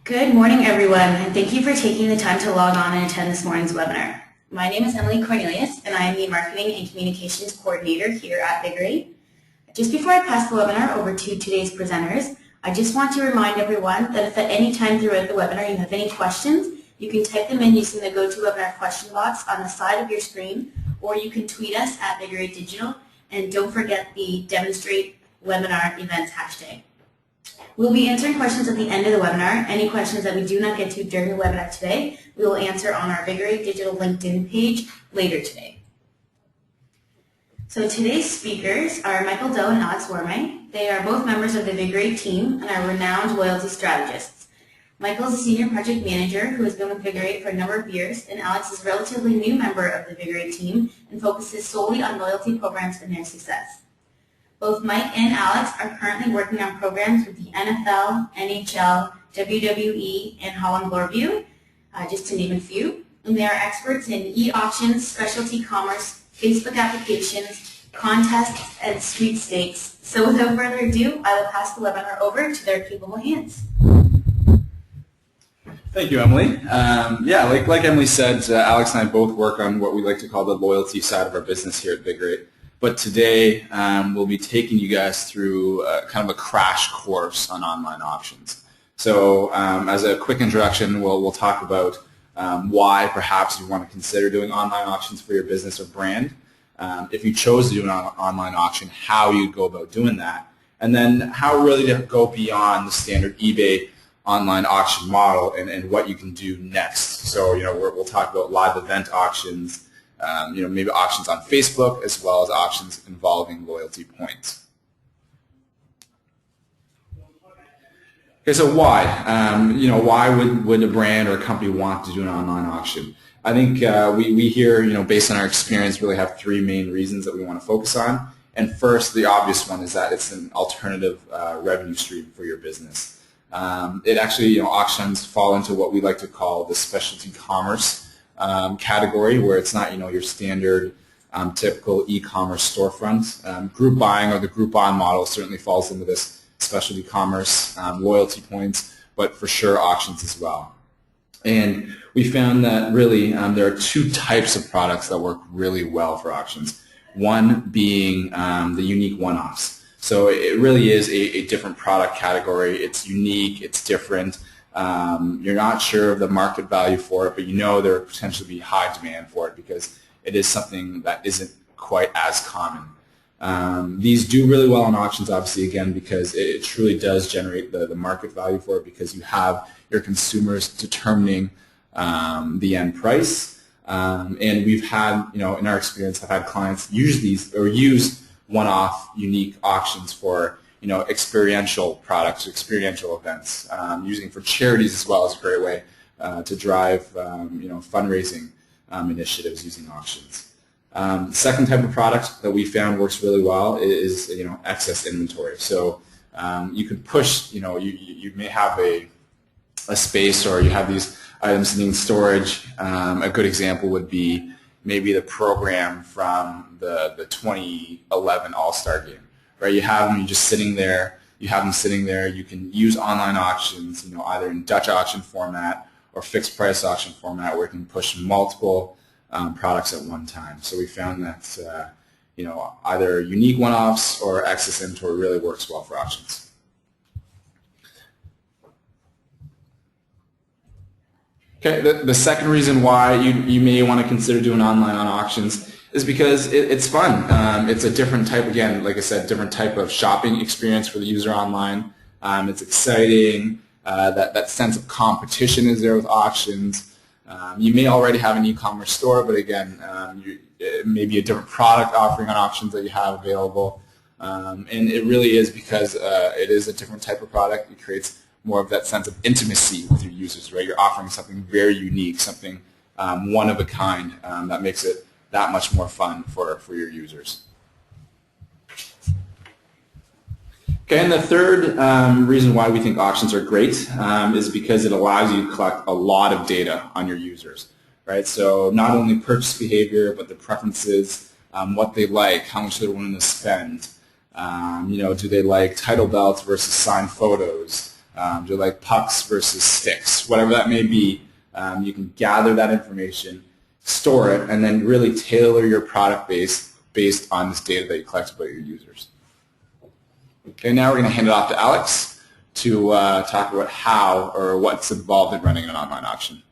Good morning, everyone, and thank you for taking the time to log on and attend this morning's webinar. My name is Emily Cornelius, and I am the Marketing and Communications Coordinator here at Vigorate. Just before I pass the webinar over to today's presenters, I just want to remind everyone that if at any time throughout the webinar you have any questions, you can type them in using the GoToWebinar question box on the side of your screen, or you can tweet us at Vigorate Digital, and don't forget the Demonstrate Webinar Events hashtag. We'll be answering questions at the end of the webinar. Any questions that we do not get to during the webinar today, we will answer on our Vigorate Digital LinkedIn page later today. So today's speakers are Michael Doe and Alex Wormay. They are both members of the Vigorate team and are renowned loyalty strategists. Michael is a senior project manager who has been with Vigorate for a number of years, and Alex is a relatively new member of the Vigorate team and focuses solely on loyalty programs and their success. Both Mike and Alex are currently working on programs with the NFL, NHL, WWE, and Holland Bloorview, just to name a few. And they are experts in e-auctions, specialty commerce, Facebook applications, contests, and sweepstakes. So without further ado, I will pass the webinar over to their capable hands. Thank you, Emily. Like Emily said, Alex and I both work on what we like to call the loyalty side of our business here at Vigorate. But today, we'll be taking you guys through kind of a crash course on online auctions. So as a quick introduction, we'll talk about why perhaps you want to consider doing online auctions for your business or brand. If you chose to do an online auction, how you'd go about doing that. And then how really to go beyond the standard eBay online auction model and what you can do next. So, we'll talk about live event auctions, maybe auctions on Facebook, as well as auctions involving loyalty points. Okay, so why? Why would a brand or a company want to do an online auction? I think we here, based on our experience, really have three main reasons that we want to focus on. And first, the obvious one is that it's an alternative revenue stream for your business. It actually, auctions fall into what we like to call the specialty commerce category, where it's not your standard typical e-commerce storefront. Group buying or the Groupon model certainly falls into this specialty commerce, loyalty points, but for sure auctions as well. And we found that really there are two types of products that work really well for auctions. One being the unique one-offs. So it really is a different product category. It's unique, it's different. You're not sure of the market value for it, but there will potentially be high demand for it because it is something that isn't quite as common. These do really well on auctions, obviously, again, because it truly does generate the market value for it because you have your consumers determining the end price. And we've had, in our experience, I've had clients use these or use one-off unique auctions for experiential products, experiential events. Using for charities as well is a great way to drive, fundraising initiatives using auctions. The second type of product that we found works really well is, excess inventory. So you could push, you may have a space or you have these items needing storage. A good example would be maybe the program from the 2011 All-Star Game. Right, you have them, you're just sitting there. You have them sitting there. You can use online auctions, either in Dutch auction format or fixed price auction format, where you can push multiple products at one time. So we found that either unique one-offs or excess inventory really works well for auctions. Okay, the second reason why you may want to consider doing online on auctions is because it's fun. It's a different type, again, like I said, different type of shopping experience for the user online. It's exciting. That sense of competition is there with auctions. You may already have an e-commerce store, but again, it may be a different product offering on auctions that you have available. And it really is because it is a different type of product. It creates more of that sense of intimacy with your users, right? You're offering something very unique, something one of a kind that makes it that much more fun for your users. Okay, and the third reason why we think auctions are great is because it allows you to collect a lot of data on your users, right? So not only purchase behavior, but the preferences, what they like, how much they're willing to spend. Do they like title belts versus signed photos? Do you like pucks versus sticks? Whatever that may be, you can gather that information, store it, and then really tailor your product based on this data that you collect about your users. Okay, now we're going to hand it off to Alex to talk about how or what's involved in running an online auction.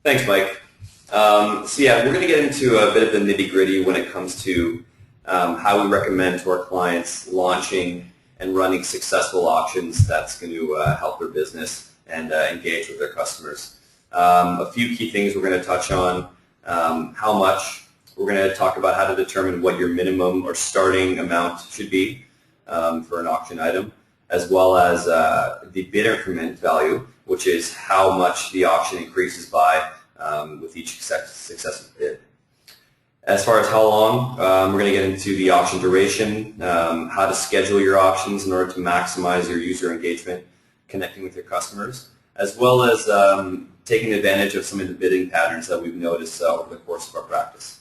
Thanks, Mike. So yeah, we're going to get into a bit of the nitty-gritty when it comes to how we recommend to our clients launching and running successful auctions that's going to help their business and engage with their customers. A few key things we're going to touch on: how much. We're going to talk about how to determine what your minimum or starting amount should be for an auction item, as well as the bid increment value, which is how much the auction increases by with each successive bid. As far as how long, we're going to get into the auction duration, how to schedule your auctions in order to maximize your user engagement, connecting with your customers, as well as taking advantage of some of the bidding patterns that we've noticed over the course of our practice.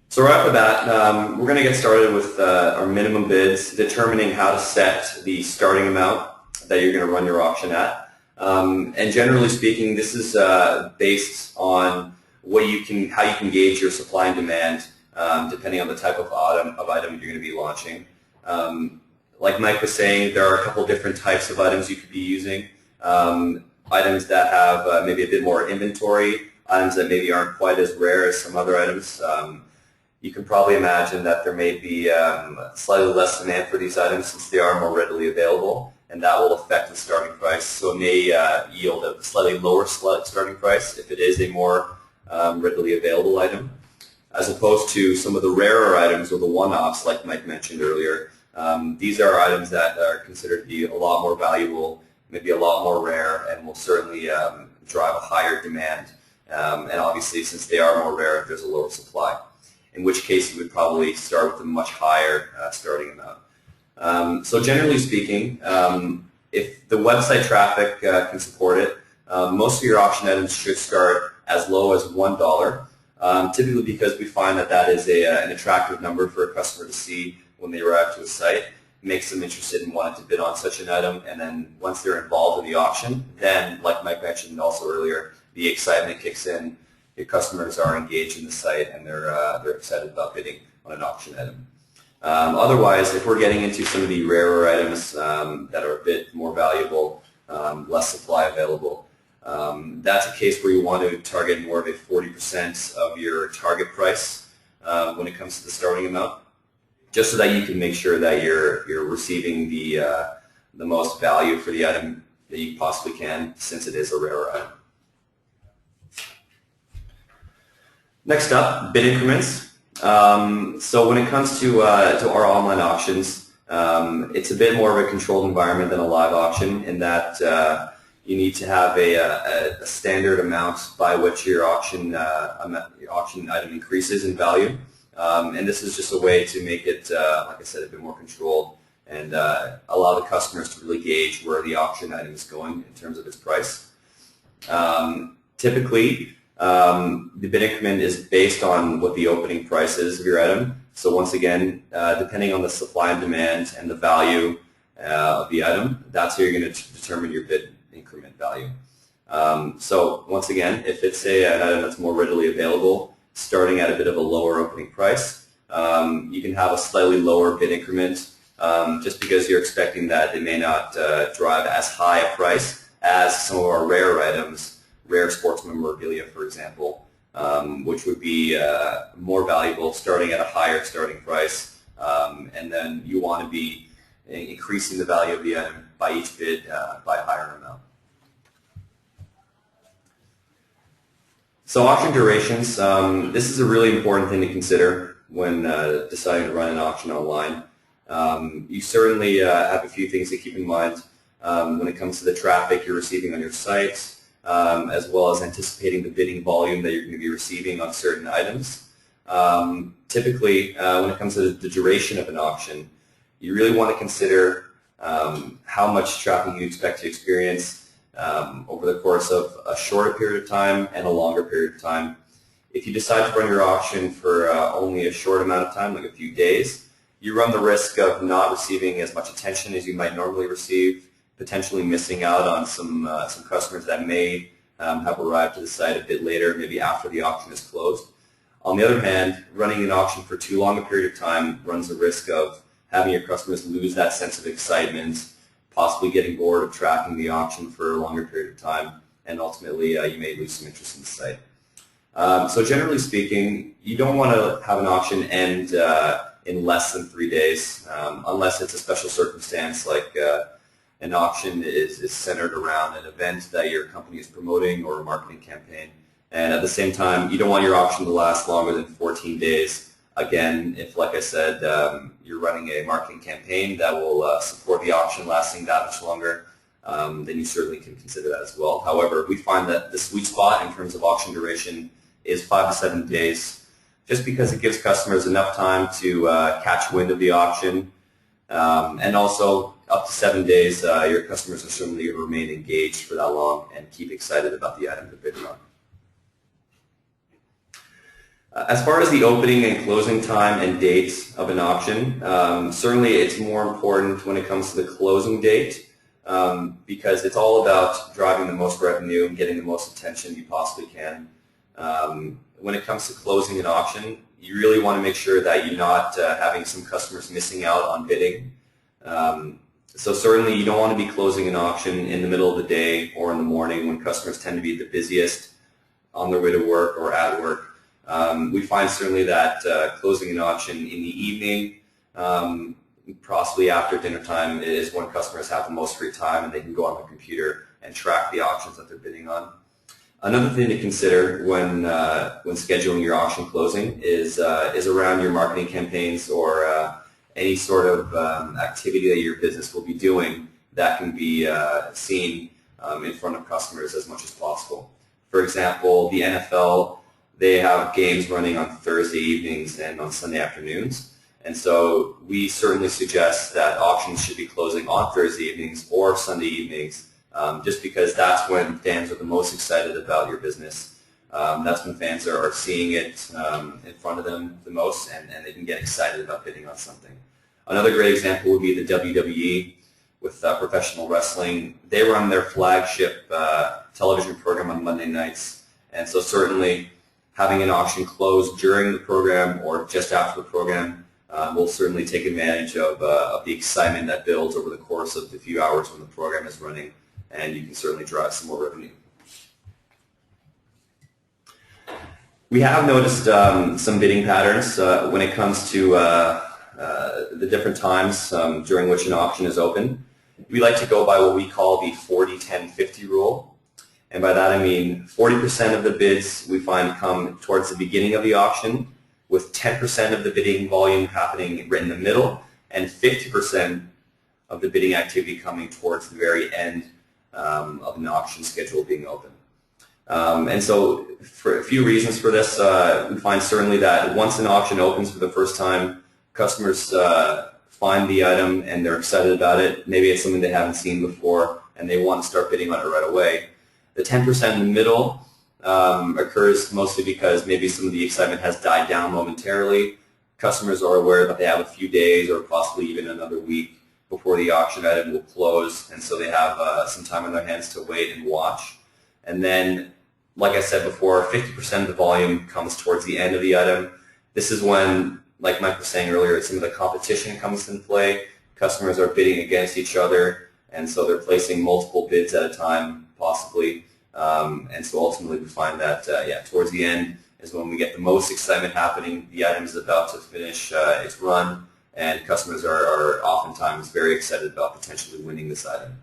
So right off the bat, we're going to get started with our minimum bids, determining how to set the starting amount that you're going to run your auction at. And generally speaking, this is based on how you can gauge your supply and demand, depending on the type of item you're going to be launching. Like Mike was saying, there are a couple different types of items you could be using. Items that have maybe a bit more inventory, items that maybe aren't quite as rare as some other items. You can probably imagine that there may be slightly less demand for these items since they are more readily available, and that will affect the starting price. So it may yield a slightly lower starting price if it is a more readily available item, as opposed to some of the rarer items or the one-offs like Mike mentioned earlier. These are items that are considered to be a lot more valuable, maybe a lot more rare, and will certainly drive a higher demand. And obviously, since they are more rare, there's a lower supply, in which case you would probably start with a much higher starting amount. So generally speaking, if the website traffic can support it, most of your auction items should start as low as $1, typically because we find that is an attractive number for a customer to see when they arrive to a site. It makes them interested in wanting to bid on such an item, and then once they're involved in the auction, then, like Mike mentioned also earlier, the excitement kicks in. Your customers are engaged in the site, and they're excited about bidding on an auction item. Otherwise, if we're getting into some of the rarer items that are a bit more valuable, less supply available, that's a case where you want to target more of a 40% of your target price when it comes to the starting amount, just so that you can make sure that you're receiving the most value for the item that you possibly can, since it is a rarer item. Next up, bid increments. So when it comes to our online auctions, it's a bit more of a controlled environment than a live auction, in that you need to have a standard amount by which your auction item increases in value. And this is just a way to make it, like I said, a bit more controlled and allow the customers to really gauge where the auction item is going in terms of its price. Typically, the bid increment is based on what the opening price is of your item. So once again, depending on the supply and demand and the value of the item, that's how you're going to determine your bid increment value. So once again, if it's an item that's more readily available, starting at a bit of a lower opening price, you can have a slightly lower bid increment just because you're expecting that it may not drive as high a price as some of our rare items, rare sports memorabilia, for example, which would be more valuable starting at a higher starting price, and then you want to be increasing the value of the item by each bid by a higher amount. So auction durations, this is a really important thing to consider when deciding to run an auction online. You certainly have a few things to keep in mind when it comes to the traffic you're receiving on your site, as well as anticipating the bidding volume that you're going to be receiving on certain items. Typically, when it comes to the duration of an auction, you really want to consider how much traffic you expect to experience over the course of a shorter period of time and a longer period of time. If you decide to run your auction for only a short amount of time, like a few days, you run the risk of not receiving as much attention as you might normally receive, potentially missing out on some customers that may have arrived to the site a bit later, maybe after the auction is closed. On the other hand, running an auction for too long a period of time runs the risk of having your customers lose that sense of excitement, possibly getting bored of tracking the auction for a longer period of time, and ultimately you may lose some interest in the site. So generally speaking, you don't want to have an auction end in less than 3 days, unless it's a special circumstance like an auction is centered around an event that your company is promoting or a marketing campaign. And at the same time, you don't want your auction to last longer than 14 days. Again, if, like I said, you're running a marketing campaign that will support the auction lasting that much longer, then you certainly can consider that as well. However, we find that the sweet spot in terms of auction duration is 5 to 7 days, just because it gives customers enough time to catch wind of the auction, and also up to 7 days, your customers are certainly going to remain engaged for that long and keep excited about the item they're bidding on. As far as the opening and closing time and date of an auction, certainly it's more important when it comes to the closing date, because it's all about driving the most revenue and getting the most attention you possibly can. When it comes to closing an auction, you really want to make sure that you're not having some customers missing out on bidding. So certainly you don't want to be closing an auction in the middle of the day or in the morning when customers tend to be the busiest on their way to work or at work. We find certainly that closing an auction in the evening, possibly after dinner time, is when customers have the most free time and they can go on the computer and track the auctions that they're bidding on. Another thing to consider when scheduling your auction closing is around your marketing campaigns or any sort of activity that your business will be doing that can be seen in front of customers as much as possible. For example, the NFL, they have games running on Thursday evenings and on Sunday afternoons. And so we certainly suggest that auctions should be closing on Thursday evenings or Sunday evenings, just because that's when fans are the most excited about your business. That's when fans are seeing it in front of them the most, and they can get excited about bidding on something. Another great example would be the WWE with professional wrestling. They run their flagship television program on Monday nights, and so certainly having an auction closed during the program or just after the program will certainly take advantage of the excitement that builds over the course of the few hours when the program is running, and you can certainly drive some more revenue. We have noticed some bidding patterns when it comes to the different times during which an auction is open. We like to go by what we call the 40-10-50 rule. And by that I mean 40% of the bids we find come towards the beginning of the auction, with 10% of the bidding volume happening right in the middle, and 50% of the bidding activity coming towards the very end of an auction schedule being open. And so for a few reasons for this, we find certainly that once an auction opens for the first time, customers find the item and they're excited about it. Maybe it's something they haven't seen before and they want to start bidding on it right away. The 10% in the middle occurs mostly because maybe some of the excitement has died down momentarily. Customers are aware that they have a few days or possibly even another week before the auction item will close, and so they have some time on their hands to wait and watch. And then, like I said before, 50% of the volume comes towards the end of the item. This is when, like Mike was saying earlier, some of the competition comes into play. Customers are bidding against each other, and so they're placing multiple bids at a time, possibly. And so ultimately we find that, towards the end is when we get the most excitement happening. The item is about to finish its run, and customers are oftentimes very excited about potentially winning this item.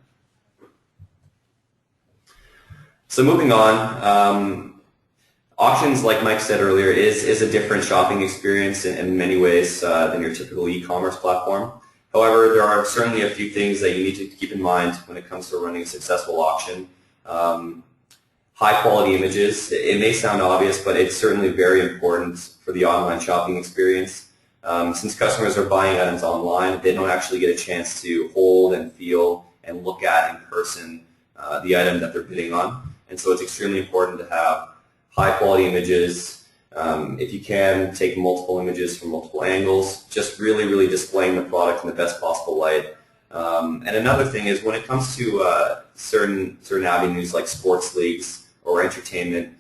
So moving on, auctions, like Mike said earlier, is a different shopping experience in many ways than your typical e-commerce platform. However, there are certainly a few things that you need to keep in mind when it comes to running a successful auction. High quality images. It may sound obvious, but it's certainly very important for the online shopping experience. Since customers are buying items online, they don't actually get a chance to hold and feel and look at in person the item that they're bidding on. And so it's extremely important to have high quality images, If you can, take multiple images from multiple angles, just really, really displaying the product in the best possible light. And another thing is when it comes to certain avenues like sports leagues or entertainment,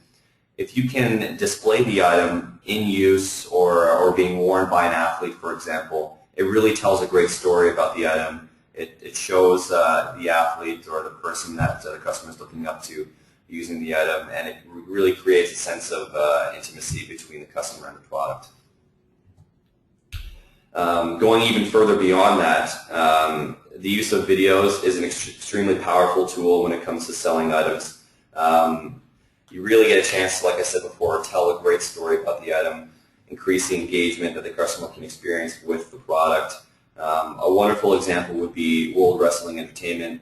if you can display the item in use or being worn by an athlete, for example, it really tells a great story about the item. It shows the athlete or the person that the customer is looking up to using the item, and it really creates a sense of intimacy between the customer and the product. Going even further beyond that, the use of videos is an extremely powerful tool when it comes to selling items. You really get a chance, like I said before, tell a great story about the item, increase the engagement that the customer can experience with the product. A wonderful example would be World Wrestling Entertainment.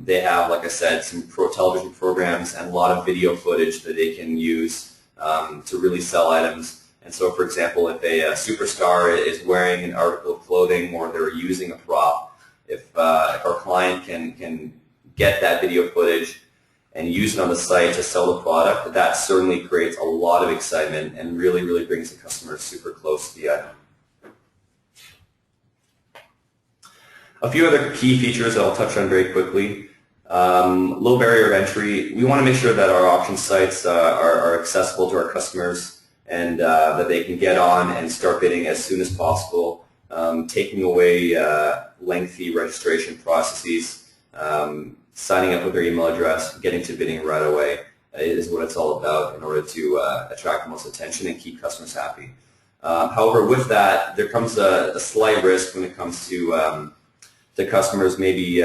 They have, like I said, some television programs and a lot of video footage that they can use to really sell items. And so, for example, if a superstar is wearing an article of clothing or they're using a prop, if our client can get that video footage and use it on the site to sell the product, that certainly creates a lot of excitement and really, really brings the customer super close to the item. A few other key features that I'll touch on very quickly. Low barrier of entry. We want to make sure that our auction sites are accessible to our customers and that they can get on and start bidding as soon as possible, taking away lengthy registration processes, signing up with their email address, getting to bidding right away is what it's all about in order to attract the most attention and keep customers happy. However, with that, there comes a slight risk when it comes to the customers maybe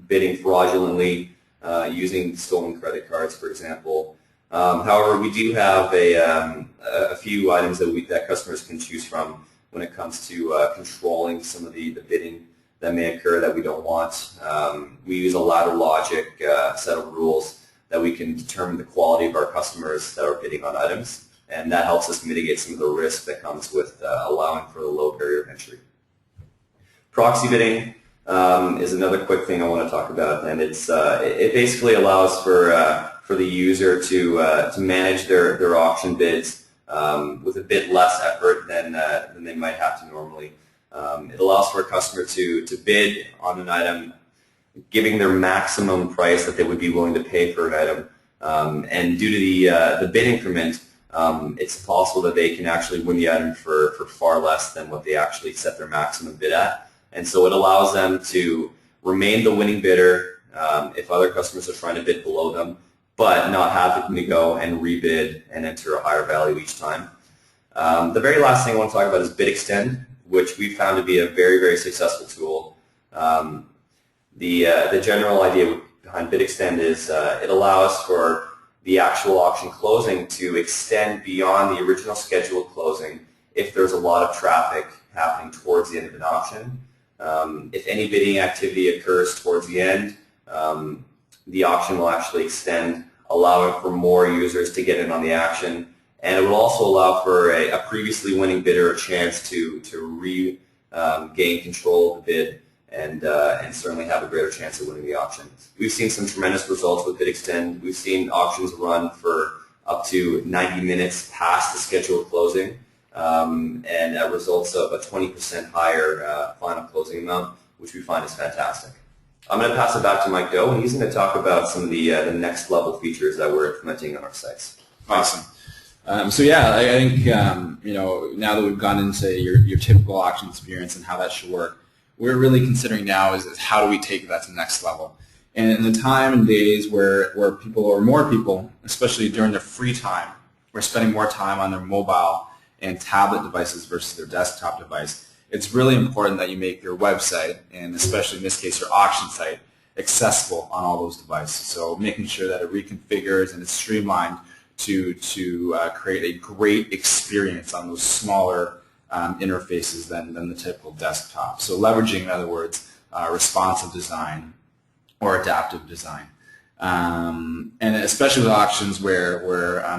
bidding fraudulently using stolen credit cards, for example. However, we do have a few items that customers can choose from when it comes to controlling some of the bidding that may occur that we don't want. We use a ladder logic set of rules that we can determine the quality of our customers that are bidding on items, and that helps us mitigate some of the risk that comes with allowing for the low barrier of entry. Proxy bidding is another quick thing I want to talk about, and it basically allows for the user to manage their auction bids with a bit less effort than they might have to normally. It allows for a customer to bid on an item, giving their maximum price that they would be willing to pay for an item, and due to the bid increment, it's possible that they can actually win the item for far less than what they actually set their maximum bid at. And so it allows them to remain the winning bidder if other customers are trying to bid below them, but not having to go and rebid and enter a higher value each time. The very last thing I want to talk about is Bid Extend, which we found to be a very, very successful tool. The general idea behind Bid Extend is it allows for the actual auction closing to extend beyond the original scheduled closing if there's a lot of traffic happening towards the end of an auction. If any bidding activity occurs towards the end, the auction will actually extend, allowing for more users to get in on the action, and it will also allow for a previously winning bidder a chance to regain control of the bid and certainly have a greater chance of winning the auction. We've seen some tremendous results with Bid Extend. We've seen auctions run for up to 90 minutes past the scheduled closing, and that results of a 20% higher final closing amount, which we find is fantastic. I'm going to pass it back to Mike Doe, and he's going to talk about some of the next level features that we're implementing on our sites. Awesome. So yeah, I think now that we've gone into your typical auction experience and how that should work, we're really considering now is how do we take that to the next level. And in the time and days where people, or more people, especially during their free time, are spending more time on their mobile and tablet devices versus their desktop device, it's really important that you make your website, and especially in this case your auction site, accessible on all those devices. So making sure that it reconfigures and it's streamlined to create a great experience on those smaller interfaces than the typical desktop. So leveraging, in other words, responsive design or adaptive design. And especially with auctions where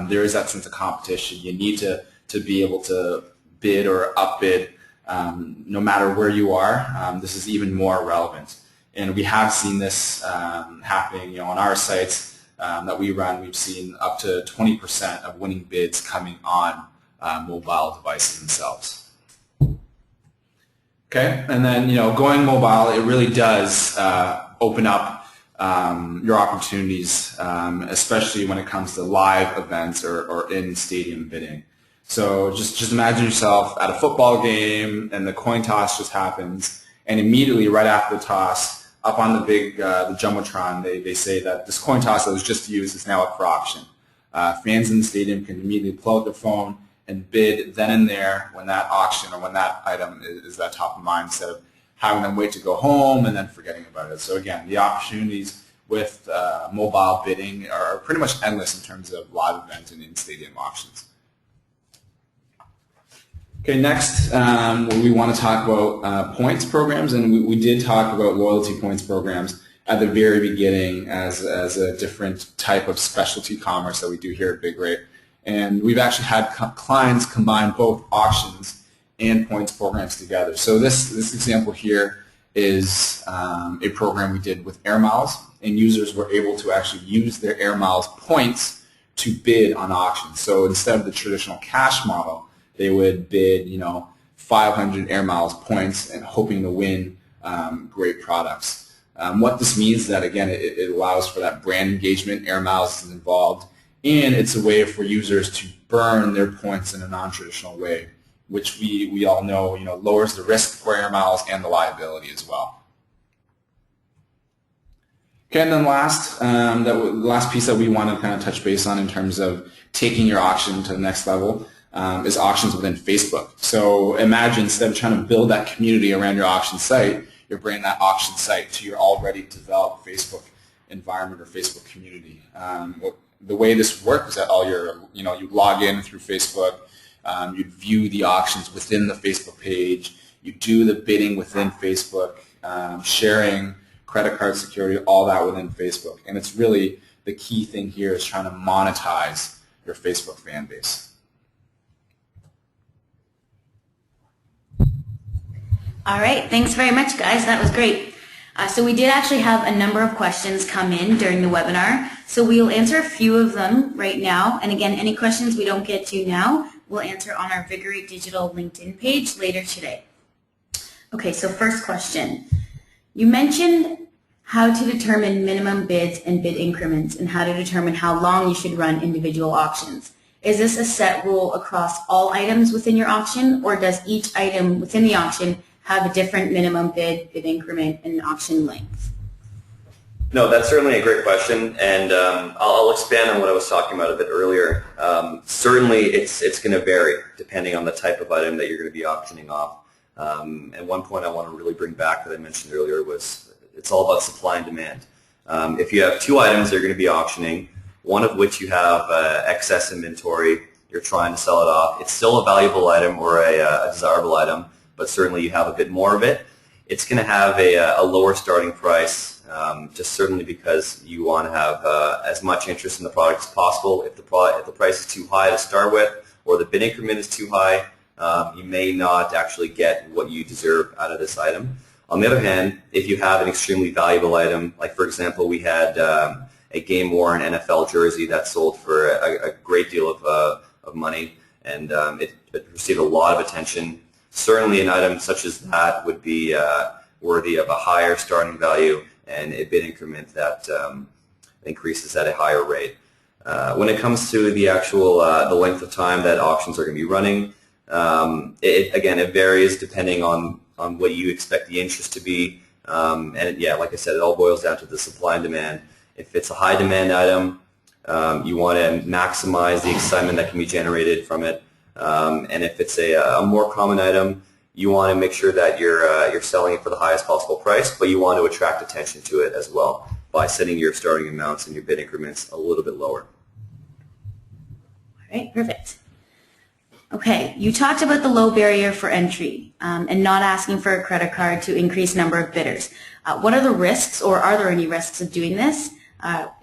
there is that sense of competition, you need to be able to bid or upbid no matter where you are. This is even more relevant. And we have seen this happening on our sites that we run, we've seen up to 20% of winning bids coming on mobile devices themselves. Okay, and then going mobile, it really does open up your opportunities, especially when it comes to live events or in-stadium bidding. So just imagine yourself at a football game and the coin toss just happens, and immediately right after the toss, up on the big the Jumbotron, they say that this coin toss that was just used is now up for auction. Fans in the stadium can immediately pull out their phone and bid then and there when that auction or when that item is that top of mind, instead of having them wait to go home and then forgetting about it. So again, the opportunities with mobile bidding are pretty much endless in terms of live events and in-stadium auctions. Okay, next we want to talk about points programs, and we did talk about loyalty points programs at the very beginning as a different type of specialty commerce that we do here at Big Rate. And we've actually had clients combine both auctions and points programs together. So this example here is a program we did with Air Miles, and users were able to actually use their Air Miles points to bid on auctions. So instead of the traditional cash model, they would bid 500 Air Miles points and hoping to win great products. What this means is that, again, it allows for that brand engagement. Air Miles is involved. And it's a way for users to burn their points in a non-traditional way, which we all know, lowers the risk for Air Miles and the liability as well. Okay, and then the last piece that we want to kind of touch base on in terms of taking your auction to the next level is auctions within Facebook. So imagine, instead of trying to build that community around your auction site, you're bringing that auction site to your already developed Facebook environment or Facebook community. The way this works is that you log in through Facebook, you view the auctions within the Facebook page, you do the bidding within Facebook, sharing, credit card security, all that within Facebook. And it's really the key thing here is trying to monetize your Facebook fan base. All right, thanks very much, guys. That was great. So we did actually have a number of questions come in during the webinar. So we'll answer a few of them right now. And again, any questions we don't get to now, we'll answer on our Vigorate Digital LinkedIn page later today. Okay, so first question. You mentioned how to determine minimum bids and bid increments and how to determine how long you should run individual auctions. Is this a set rule across all items within your auction, or does each item within the auction have a different minimum bid increment, and auction length? No, that's certainly a great question, and I'll expand on what I was talking about a bit earlier. Certainly, it's going to vary depending on the type of item that you're going to be auctioning off. And one point I want to really bring back that I mentioned earlier was it's all about supply and demand. If you have two items that you're going to be auctioning, one of which you have excess inventory, you're trying to sell it off, it's still a valuable item or a desirable item, but certainly you have a bit more of it. It's going to have a lower starting price, just certainly because you want to have as much interest in the product as possible. If the price is too high to start with, or the bid increment is too high, you may not actually get what you deserve out of this item. On the other hand, if you have an extremely valuable item, like for example, we had a game-worn NFL jersey that sold for a great deal of money, and it received a lot of attention. Certainly an item such as that would be worthy of a higher starting value and a bid increment that increases at a higher rate. When it comes to the actual the length of time that auctions are going to be running, it varies depending on what you expect the interest to be. Like I said, it all boils down to the supply and demand. If it's a high demand item, you want to maximize the excitement that can be generated from it. And if it's a more common item, you want to make sure that you're selling it for the highest possible price, but you want to attract attention to it as well by setting your starting amounts and your bid increments a little bit lower. All right, perfect. Okay, you talked about the low barrier for entry and not asking for a credit card to increase number of bidders. What are the risks, or are there any risks of doing this?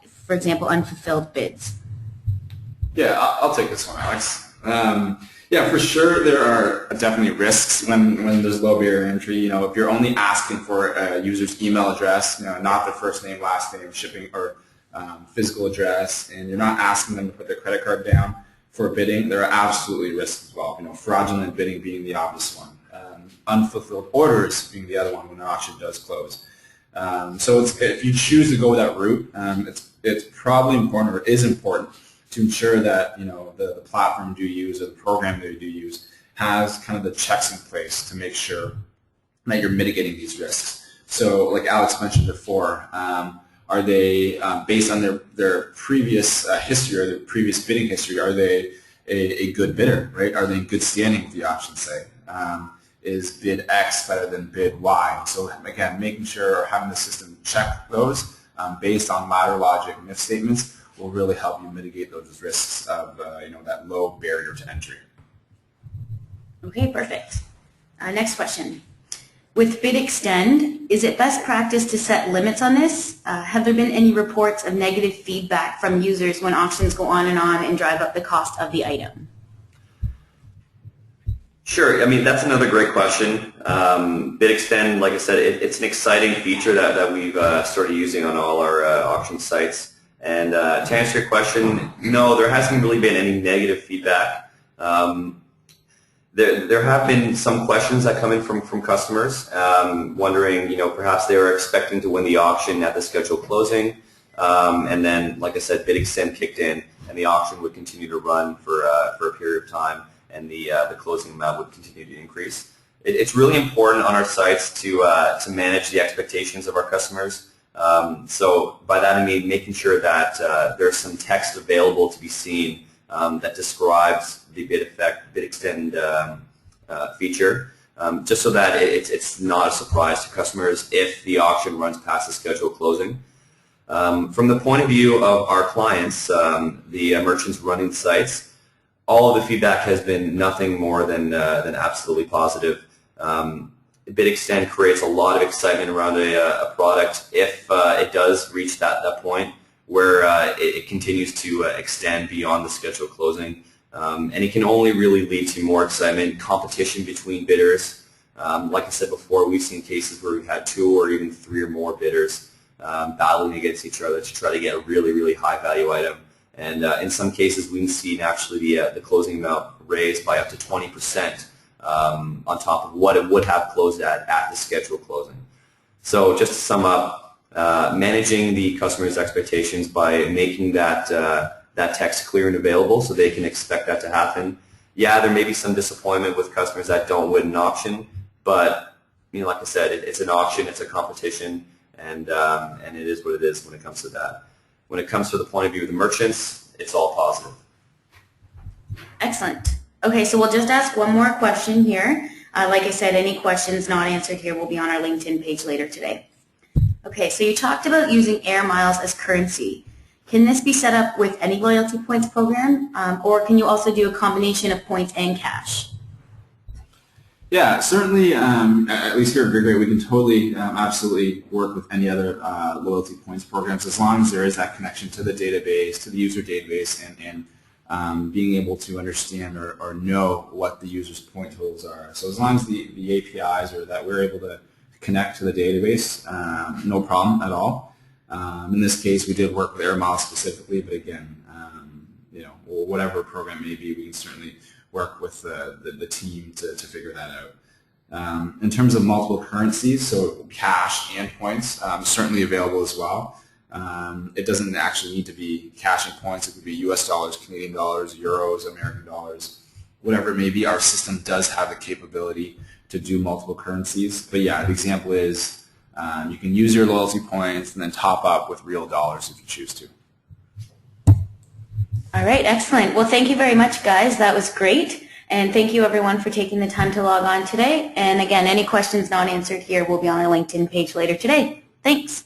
For example, unfulfilled bids. Yeah, I'll take this one, Alex. For sure there are definitely risks when there's low barrier entry. If you're only asking for a user's email address, not their first name, last name, shipping, or physical address, and you're not asking them to put their credit card down for bidding, there are absolutely risks as well. Fraudulent bidding being the obvious one, unfulfilled orders being the other one when an auction does close. So if you choose to go that route, it's probably important, or is important, to ensure that the platform you use or the program that you do use has kind of the checks in place to make sure that you're mitigating these risks. So, like Alex mentioned before, are they based on their previous history or their previous bidding history? Are they a good bidder? Right? Are they in good standing with the auction? Say, is bid X better than bid Y? So again, making sure or having the system check those based on ladder logic and if statements will really help you mitigate those risks of that low barrier to entry. Okay, perfect. Next question. With BidXtend, is it best practice to set limits on this? Have there been any reports of negative feedback from users when auctions go on and drive up the cost of the item? Sure. I mean, that's another great question. BidXtend, like I said, it's an exciting feature that we've started using on all our auction sites. And to answer your question, no, there hasn't really been any negative feedback. There have been some questions that come in from customers wondering, perhaps they were expecting to win the auction at the scheduled closing, and then, like I said, BidXtend kicked in, and the auction would continue to run for a period of time, and the closing amount would continue to increase. It's really important on our sites to manage the expectations of our customers. So by that I mean making sure that there's some text available to be seen that describes the BidXtend feature, just so that it's not a surprise to customers if the auction runs past the scheduled closing. From the point of view of our clients, the merchants running the sites, all of the feedback has been nothing more than absolutely positive. BidXtend creates a lot of excitement around a product if it does reach that point where it continues to extend beyond the scheduled closing. And it can only really lead to more excitement, competition between bidders. Like I said before, we've seen cases where we've had 2 or even 3 or more bidders battling against each other to try to get a really, really high value item. And in some cases, we've seen actually the closing amount raised by up to 20% on top of what it would have closed at the scheduled closing. So just to sum up, managing the customer's expectations by making that text clear and available so they can expect that to happen. Yeah, there may be some disappointment with customers that don't win an auction, but like I said, it's an auction, it's a competition, and it is what it is when it comes to that. When it comes to the point of view of the merchants, it's all positive. Excellent. Okay, so we'll just ask one more question here. Like I said, any questions not answered here will be on our LinkedIn page later today. Okay, so you talked about using air miles as currency. Can this be set up with any loyalty points program, or can you also do a combination of points and cash? Yeah, certainly, at least here at Grade, we can totally, absolutely work with any other loyalty points programs as long as there is that connection to the database, to the user database, and being able to understand or know what the user's point totals are. So as long as the APIs or that we're able to connect to the database, no problem at all. In this case, we did work with AirMiles specifically, but again, whatever program may be, we can certainly work with the team to figure that out. In terms of multiple currencies, so cash and points, certainly available as well. It doesn't actually need to be cash and points. It could be US dollars, Canadian dollars, euros, American dollars, whatever it may be. Our system does have the capability to do multiple currencies. But yeah, the example is you can use your loyalty points and then top up with real dollars if you choose to. All right, excellent. Well, thank you very much, guys. That was great. And thank you, everyone, for taking the time to log on today. And again, any questions not answered here will be on our LinkedIn page later today. Thanks.